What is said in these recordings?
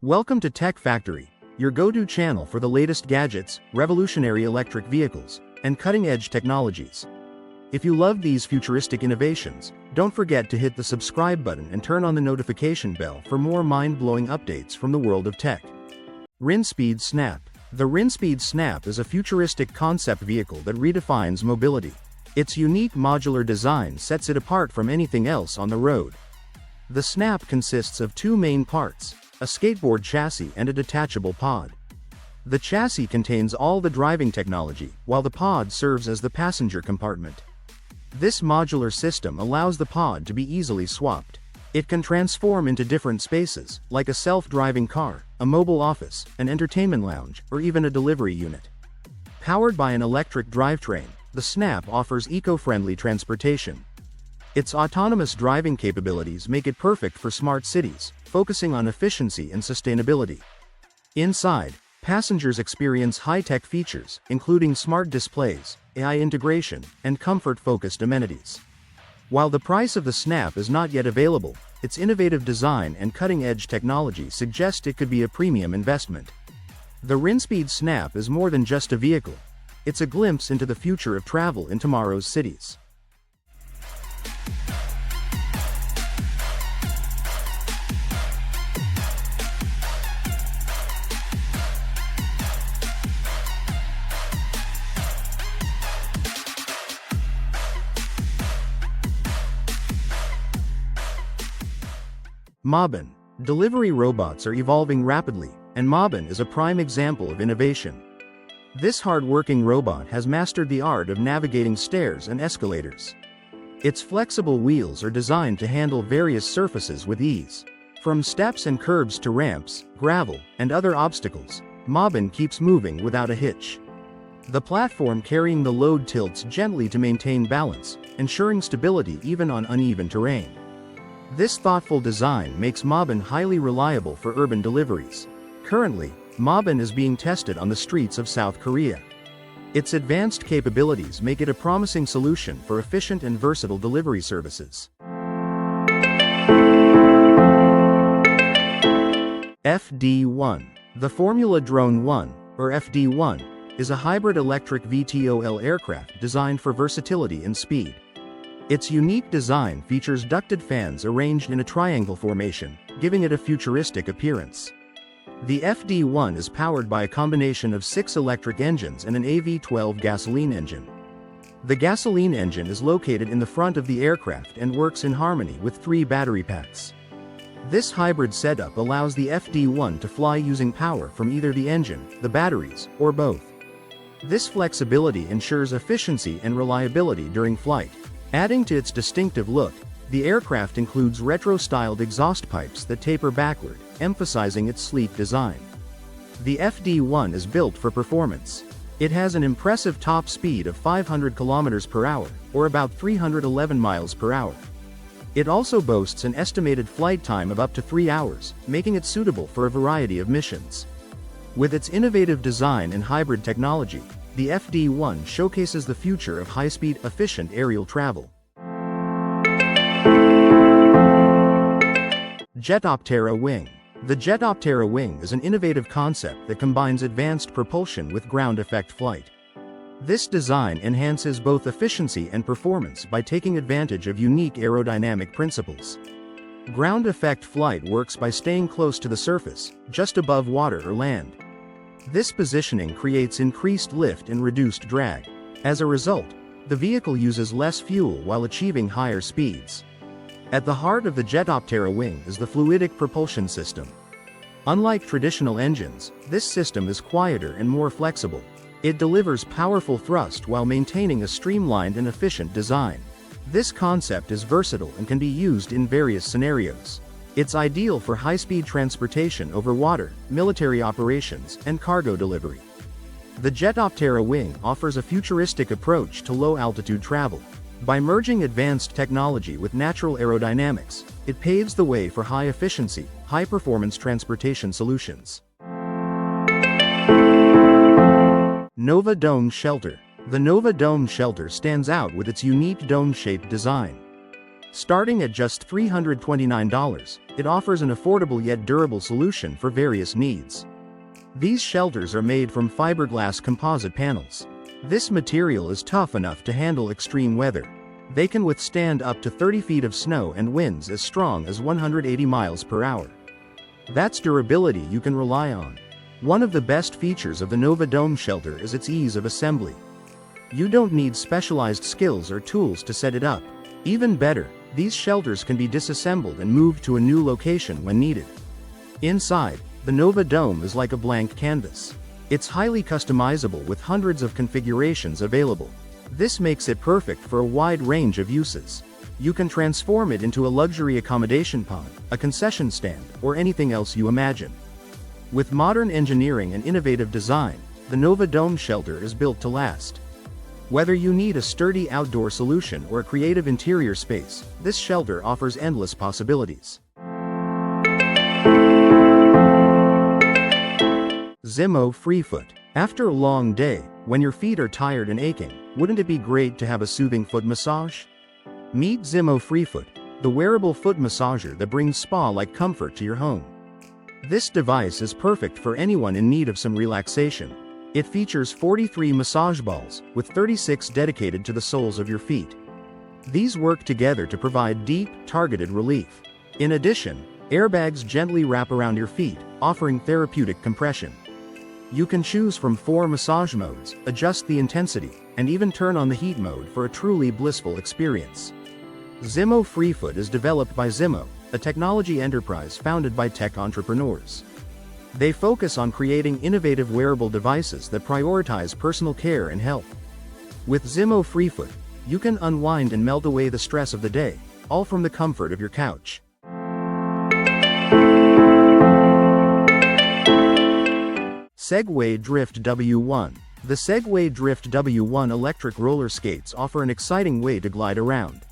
Welcome to Tech Factory, your go-to channel for the latest gadgets, revolutionary electric vehicles, and cutting-edge technologies. If you love these futuristic innovations, don't forget to hit the subscribe button and turn on the notification bell for more mind-blowing updates from the world of tech. Rinspeed Snap. The Rinspeed Snap is a futuristic concept vehicle that redefines mobility. Its unique modular design sets it apart from anything else on the road. The Snap consists of two main parts, a skateboard chassis and a detachable pod. The chassis contains all the driving technology, while the pod serves as the passenger compartment. This modular system allows the pod to be easily swapped. It can transform into different spaces, like a self-driving car, a mobile office, an entertainment lounge, or even a delivery unit. Powered by an electric drivetrain, the Snap offers eco-friendly transportation. Its autonomous driving capabilities make it perfect for smart cities, focusing on efficiency and sustainability. Inside, passengers experience high-tech features, including smart displays, AI integration, and comfort-focused amenities. While the price of the Snap is not yet available, its innovative design and cutting-edge technology suggest it could be a premium investment. The Rinspeed Snap is more than just a vehicle. It's a glimpse into the future of travel in tomorrow's cities. MOBINN. Delivery robots are evolving rapidly, and MOBINN is a prime example of innovation. This hard-working robot has mastered the art of navigating stairs and escalators. Its flexible wheels are designed to handle various surfaces with ease. From steps and curbs to ramps, gravel, and other obstacles, MOBINN keeps moving without a hitch. The platform carrying the load tilts gently to maintain balance, ensuring stability even on uneven terrain. This thoughtful design makes MOBINN highly reliable for urban deliveries. Currently, MOBINN is being tested on the streets of South Korea. Its advanced capabilities make it a promising solution for efficient and versatile delivery services. FD1. The Formula Drone 1, or FD1, is a hybrid electric VTOL aircraft designed for versatility and speed. Its unique design features ducted fans arranged in a triangle formation, giving it a futuristic appearance. The FD1 is powered by a combination of 6 electric engines and an AV12 gasoline engine. The gasoline engine is located in the front of the aircraft and works in harmony with 3 battery packs. This hybrid setup allows the FD1 to fly using power from either the engine, the batteries, or both. This flexibility ensures efficiency and reliability during flight. Adding to its distinctive look, the aircraft includes retro-styled exhaust pipes that taper backward, emphasizing its sleek design. The FD1 is built for performance. It has an impressive top speed of 500 km per hour, or about 311 miles per hour. It also boasts an estimated flight time of up to 3 hours, making it suitable for a variety of missions. With its innovative design and hybrid technology, the FD1 showcases the future of high-speed, efficient aerial travel. Jetoptera Wing. The Jetoptera Wing is an innovative concept that combines advanced propulsion with ground effect flight. This design enhances both efficiency and performance by taking advantage of unique aerodynamic principles. Ground effect flight works by staying close to the surface, just above water or land. This positioning creates increased lift and reduced drag. As a result, the vehicle uses less fuel while achieving higher speeds. At the heart of the Jetoptera Wing is the fluidic propulsion system. Unlike traditional engines, this system is quieter and more flexible. It delivers powerful thrust while maintaining a streamlined and efficient design. This concept is versatile and can be used in various scenarios. It's ideal for high-speed transportation over water, military operations, and cargo delivery. The Jetoptera Wing offers a futuristic approach to low-altitude travel. By merging advanced technology with natural aerodynamics, it paves the way for high-efficiency, high-performance transportation solutions. NovaDome Shelter. The NovaDome Shelter stands out with its unique dome-shaped design. Starting at just $329, it offers an affordable yet durable solution for various needs. These shelters are made from fiberglass composite panels. This material is tough enough to handle extreme weather. They can withstand up to 30 feet of snow and winds as strong as 180 miles per hour. That's durability you can rely on. One of the best features of the NovaDome Shelter is its ease of assembly. You don't need specialized skills or tools to set it up. Even better, these shelters can be disassembled and moved to a new location when needed. Inside, the NovaDome is like a blank canvas. It's highly customizable with hundreds of configurations available. This makes it perfect for a wide range of uses. You can transform it into a luxury accommodation pod, a concession stand, or anything else you imagine. With modern engineering and innovative design, the NovaDome Shelter is built to last. Whether you need a sturdy outdoor solution or a creative interior space, this shelter offers endless possibilities. Zimmo Freefoot. After a long day, when your feet are tired and aching, wouldn't it be great to have a soothing foot massage? Meet Zimmo Freefoot, the wearable foot massager that brings spa-like comfort to your home. This device is perfect for anyone in need of some relaxation. It features 43 massage balls, with 36 dedicated to the soles of your feet. These work together to provide deep, targeted relief. In addition, airbags gently wrap around your feet, offering therapeutic compression. You can choose from 4 massage modes, adjust the intensity, and even turn on the heat mode for a truly blissful experience. Zimmo Freefoot is developed by Zimmo, a technology enterprise founded by tech entrepreneurs. They focus on creating innovative wearable devices that prioritize personal care and health. With Zimmo Freefoot, you can unwind and melt away the stress of the day, all from the comfort of your couch. Segway Drift W1. The Segway Drift W1 electric roller skates offer an exciting way to glide around.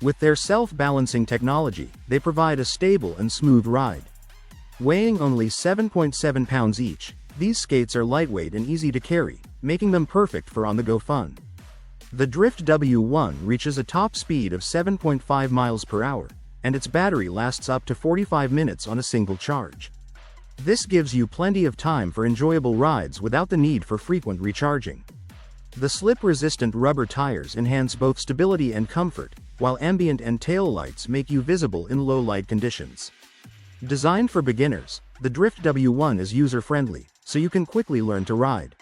With their self-balancing technology, they provide a stable and smooth ride. Weighing only 7.7 pounds each, these skates are lightweight and easy to carry, making them perfect for on-the-go fun. The Drift W1 reaches a top speed of 7.5 miles per hour, and its battery lasts up to 45 minutes on a single charge. This gives you plenty of time for enjoyable rides without the need for frequent recharging. The slip-resistant rubber tires enhance both stability and comfort, while ambient and tail lights make you visible in low-light conditions. Designed for beginners, the Drift W1 is user-friendly, so you can quickly learn to ride.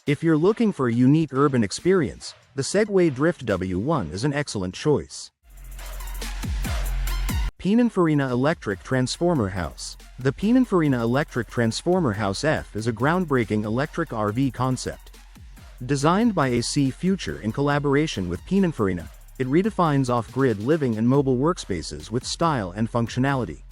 If you're looking for a unique urban experience, the Segway Drift W1 is an excellent choice. Pininfarina Electric Transformer House. The Pininfarina Electric Transformer House F is a groundbreaking electric RV concept. Designed by AC Future in collaboration with Pininfarina, it redefines off-grid living and mobile workspaces with style and functionality.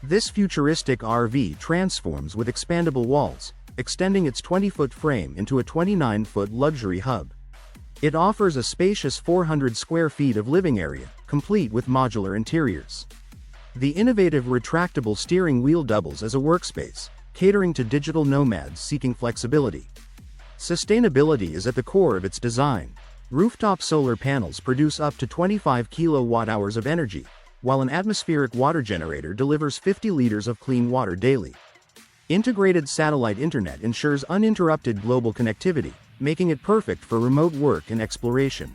This futuristic RV transforms with expandable walls, extending its 20-foot frame into a 29-foot luxury hub. It offers a spacious 400 square feet of living area, complete with modular interiors. The innovative retractable steering wheel doubles as a workspace, catering to digital nomads seeking flexibility. Sustainability is at the core of its design. Rooftop solar panels produce up to 25 kilowatt-hours of energy, while an atmospheric water generator delivers 50 liters of clean water daily. Integrated satellite internet ensures uninterrupted global connectivity, making it perfect for remote work and exploration.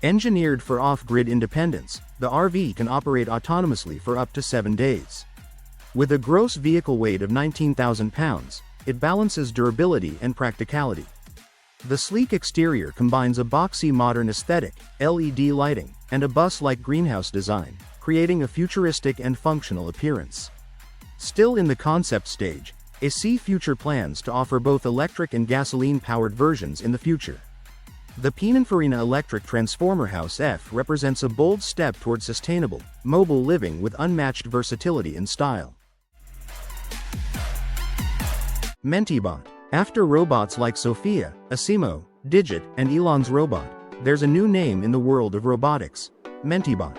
Engineered for off-grid independence, the RV can operate autonomously for up to 7 days. With a gross vehicle weight of 19,000 pounds, it balances durability and practicality. The sleek exterior combines a boxy modern aesthetic, LED lighting, and a bus-like greenhouse design, creating a futuristic and functional appearance. Still in the concept stage, AC Future plans to offer both electric and gasoline-powered versions in the future. The Pininfarina Electric Transformer House F represents a bold step toward sustainable, mobile living with unmatched versatility and style. Menteebot. After robots like Sophia, Asimo, Digit, and Elon's robot, there's a new name in the world of robotics: Menteebot.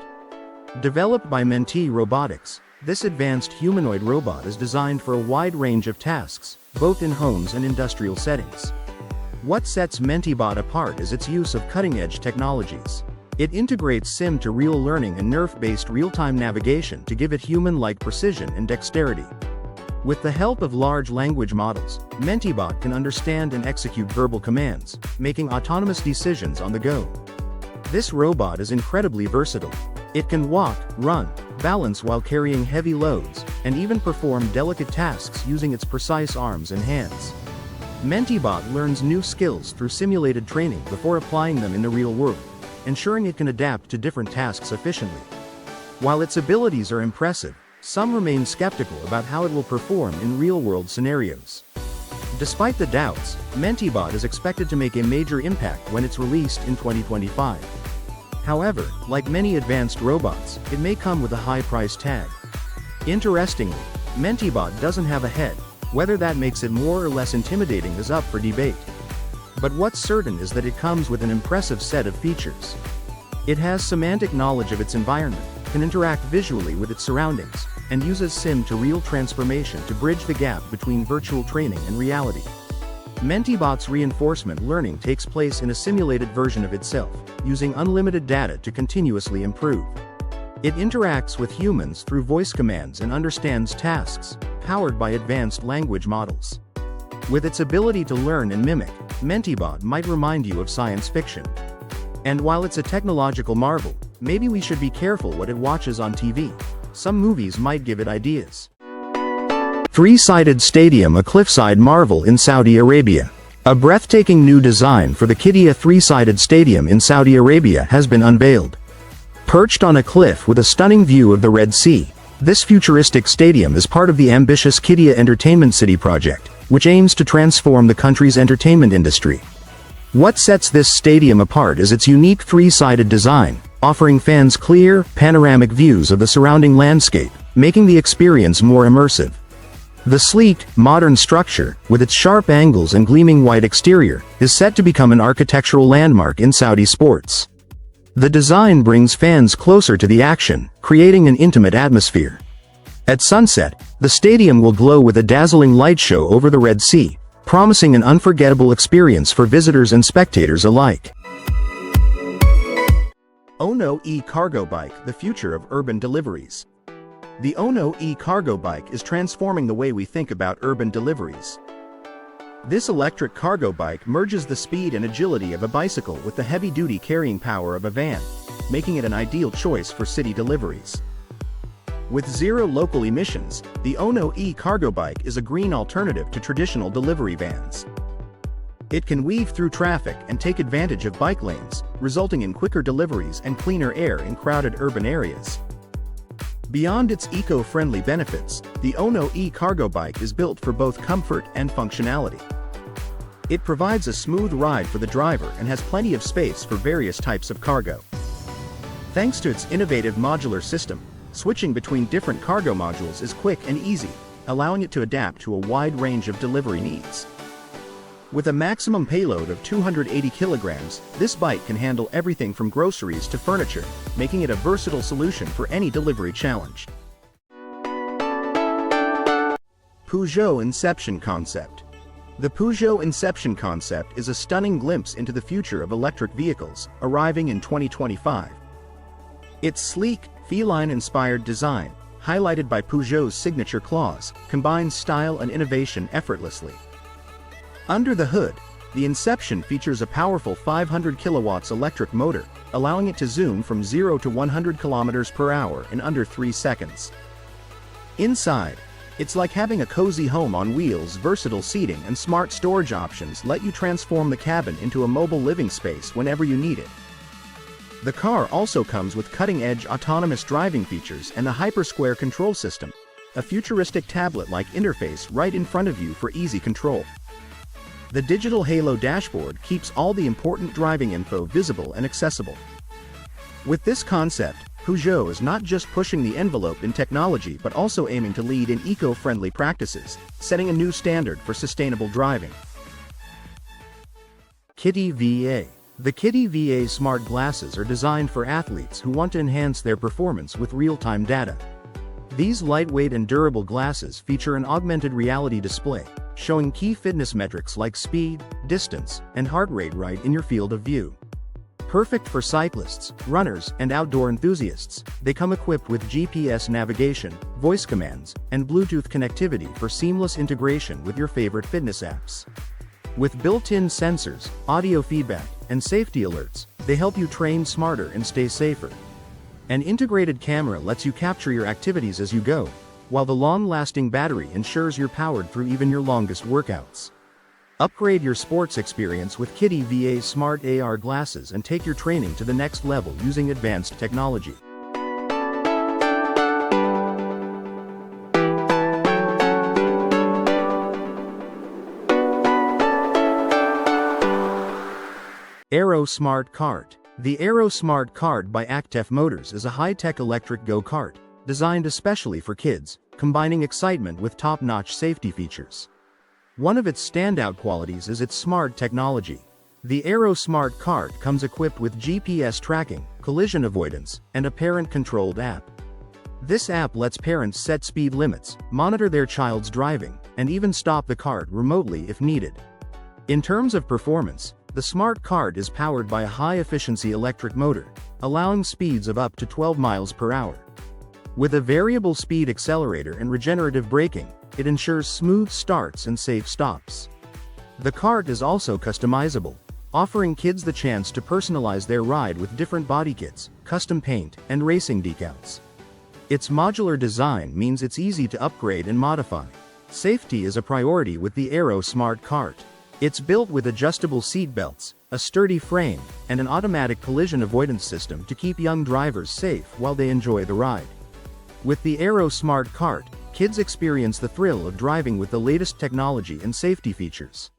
Developed by Mentee Robotics, this advanced humanoid robot is designed for a wide range of tasks, both in homes and industrial settings. What sets Menteebot apart is its use of cutting-edge technologies. It integrates sim-to-real learning and nerve-based real-time navigation to give it human-like precision and dexterity. With the help of large language models, Menteebot can understand and execute verbal commands, making autonomous decisions on the go. This robot is incredibly versatile. It can walk, run, balance while carrying heavy loads, and even perform delicate tasks using its precise arms and hands. Menteebot learns new skills through simulated training before applying them in the real world, ensuring it can adapt to different tasks efficiently. While its abilities are impressive, some remain skeptical about how it will perform in real-world scenarios. Despite the doubts, Menteebot is expected to make a major impact when it's released in 2025. However, like many advanced robots, it may come with a high price tag. Interestingly, Menteebot doesn't have a head. Whether that makes it more or less intimidating is up for debate. But what's certain is that it comes with an impressive set of features. It has semantic knowledge of its environment, can interact visually with its surroundings, and uses sim-to-real transformation to bridge the gap between virtual training and reality. Menteebot's reinforcement learning takes place in a simulated version of itself, using unlimited data to continuously improve. It interacts with humans through voice commands and understands tasks, powered by advanced language models. With its ability to learn and mimic, Menteebot might remind you of science fiction. And while it's a technological marvel, maybe we should be careful what it watches on TV. Some movies might give it ideas. Three-sided stadium, a cliffside marvel in Saudi Arabia. A breathtaking new design for the KittyVA three-sided stadium in Saudi Arabia has been unveiled. Perched on a cliff with a stunning view of the Red Sea, this futuristic stadium is part of the ambitious KittyVA Entertainment City project, which aims to transform the country's entertainment industry. What sets this stadium apart is its unique three-sided design, offering fans clear, panoramic views of the surrounding landscape, making the experience more immersive. The sleek, modern structure, with its sharp angles and gleaming white exterior, is set to become an architectural landmark in Saudi sports. The design brings fans closer to the action, creating an intimate atmosphere. At sunset, the stadium will glow with a dazzling light show over the Red Sea, promising an unforgettable experience for visitors and spectators alike. ONO E-Cargo Bike, the future of urban deliveries. The ONO E-Cargo Bike is transforming the way we think about urban deliveries. This electric cargo bike merges the speed and agility of a bicycle with the heavy-duty carrying power of a van, making it an ideal choice for city deliveries. With zero local emissions, the ONO E-Cargo Bike is a green alternative to traditional delivery vans. It can weave through traffic and take advantage of bike lanes, resulting in quicker deliveries and cleaner air in crowded urban areas. Beyond its eco-friendly benefits, the ONO E-Cargo Bike is built for both comfort and functionality. It provides a smooth ride for the driver and has plenty of space for various types of cargo. Thanks to its innovative modular system, switching between different cargo modules is quick and easy, allowing it to adapt to a wide range of delivery needs. With a maximum payload of 280 kilograms, this bike can handle everything from groceries to furniture, making it a versatile solution for any delivery challenge. Poco Inception Concept. The Poco Inception concept is a stunning glimpse into the future of electric vehicles, arriving in 2025. Its sleek, feline-inspired design, highlighted by Peugeot's signature claws, combines style and innovation effortlessly. Under the hood, the Inception features a powerful 500 kilowatts electric motor, allowing it to zoom from 0 to 100 kilometers per hour in under 3 seconds. Inside, it's like having a cozy home on wheels. Versatile seating and smart storage options let you transform the cabin into a mobile living space whenever you need it. The car also comes with cutting-edge autonomous driving features and a hypersquare control system, a futuristic tablet-like interface right in front of you for easy control. The digital Halo dashboard keeps all the important driving info visible and accessible. With this concept, Peugeot is not just pushing the envelope in technology but also aiming to lead in eco-friendly practices, setting a new standard for sustainable driving. KittyVA. The KittyVA smart glasses are designed for athletes who want to enhance their performance with real-time data. These lightweight and durable glasses feature an augmented reality display, showing key fitness metrics like speed, distance, and heart rate right in your field of view. Perfect for cyclists, runners, and outdoor enthusiasts, they come equipped with GPS navigation, voice commands, and Bluetooth connectivity for seamless integration with your favorite fitness apps. With built-in sensors, audio feedback, and safety alerts, they help you train smarter and stay safer. An integrated camera lets you capture your activities as you go, while the long-lasting battery ensures you're powered through even your longest workouts. Upgrade your sports experience with KittyVA Smart AR glasses and take your training to the next level using advanced technology. Aero Smart-Kart. The Aero Smart-Kart by Actef Motors is a high-tech electric go-kart, designed especially for kids, combining excitement with top-notch safety features. One of its standout qualities is its smart technology. The Aero Smart-Kart comes equipped with GPS tracking, collision avoidance, and a parent-controlled app. This app lets parents set speed limits, monitor their child's driving, and even stop the kart remotely if needed. In terms of performance, the Smart-Kart is powered by a high-efficiency electric motor, allowing speeds of up to 12 miles per hour. With a variable speed accelerator and regenerative braking, it ensures smooth starts and safe stops. The kart is also customizable, offering kids the chance to personalize their ride with different body kits, custom paint, and racing decals. Its modular design means it's easy to upgrade and modify. Safety is a priority with the Aero Smart-Kart. It's built with adjustable seat belts, a sturdy frame, and an automatic collision avoidance system to keep young drivers safe while they enjoy the ride. With the Aero Smart-Kart, kids experience the thrill of driving with the latest technology and safety features.